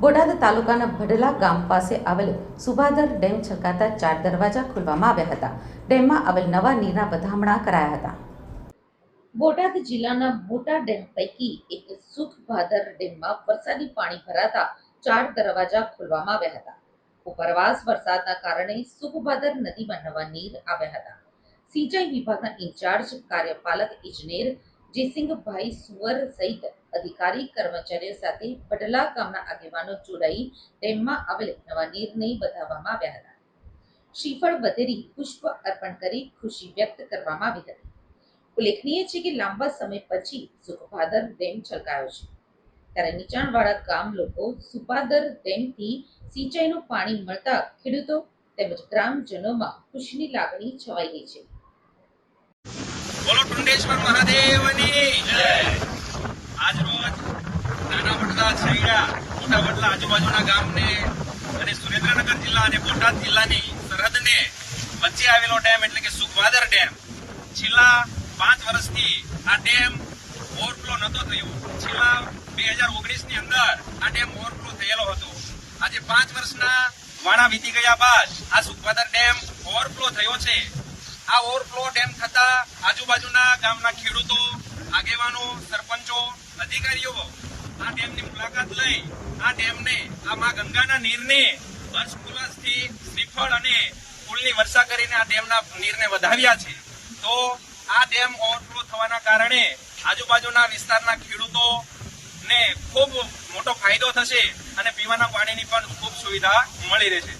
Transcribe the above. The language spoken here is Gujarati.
બોટાદ તાલુકાના ભડલા ગામ પાસે આવેલ સુભાદર ડેમ છલકાતા 4 દરવાજા ખોલવામાં આવ્યા હતા. ડેમમાં આવેલ નવા નીરના વધામણા કરાયા હતા. બોટાદ જિલ્લાના મોટા ડેમ પૈકી એક સુખભાદર ડેમમાં વરસાદી પાણી ભરાતા 4 દરવાજા ખોલવામાં આવ્યા હતા. ઉપરવાસ વરસાદના કારણે સુખભાદર નદીમાં નવા નીર આવ્યા હતા. સિંચાઈ વિભાગના ઇન્ચાર્જ કાર્યપાલક ઇજનેર જયસિંહભાઈ સુવર સહિત અધિકારી કર્મચારીઓ સાથે ભડલા ગામના આગેવાનો જોડાઈ ડેમમાં આવેલ નવા નીરને વધાવવામાં આવ્યા હતા. શ્રીફળ વધેરી પુષ્પ અર્પણ કરી ખુશી વ્યક્ત કરવામાં આવી હતી. ઉલ્લેખનીય છે કે લાંબા સમય પછી સુખભાદર ડેમ છલકાયો છે, ત્યારે નીચાણવાળા ગામ લોકો સુભાદર ડેમથી સિંચાઈનું પાણી મળતા ખેડૂતો તેમજ ગ્રામજનોમાં ખુશીની લાગણી છવાઈ ગઈ છે. બોલો ટુંડેશ્વર મહાદેવની જય. આજ રોજ નાના વડલા છૈડા મોટા વડલા આજુબાજુના ગામને અને સુરેન્દ્રનગર જિલ્લા અને બોટાદ જિલ્લાની સરહદને વચ્ચે આવેલો ડેમ એટલે કે સુખભાદર ડેમ, છેલ્લા 5 વર્ષથી આ ડેમ ઓવરફ્લો નતો થયો. છેલ્લા 2019 ની અંદર આ ડેમ ઓવરફ્લો થયેલો હતો. આજે 5 વર્ષના વાણા વીતી ગયા બાદ આ સુખભાદર ડેમ ઓવરફ્લો થયો છે. આ ઓવરફ્લો ડેમ થતા આજુબાજુના ગામના ખેડૂતો, આગેવાનો, સરપંચો, અધિકારીઓ આ ડેમની મુલાકાત લઈ આ ડેમને, આ મા ગંગાના નીરને હર્ષોલ્લાસથી શ્રીફળ અને ફૂલની વર્ષા કરીને આ ડેમના નીરને વધાવ્યા છે. તો આ ડેમ ઓવરફ્લો થવાના કારણે આજુબાજુના વિસ્તારના ખેડૂતોને ખૂબ મોટો ફાયદો થશે અને પીવાના પાણીની પણ ખૂબ સુવિધા મળી રહેશે.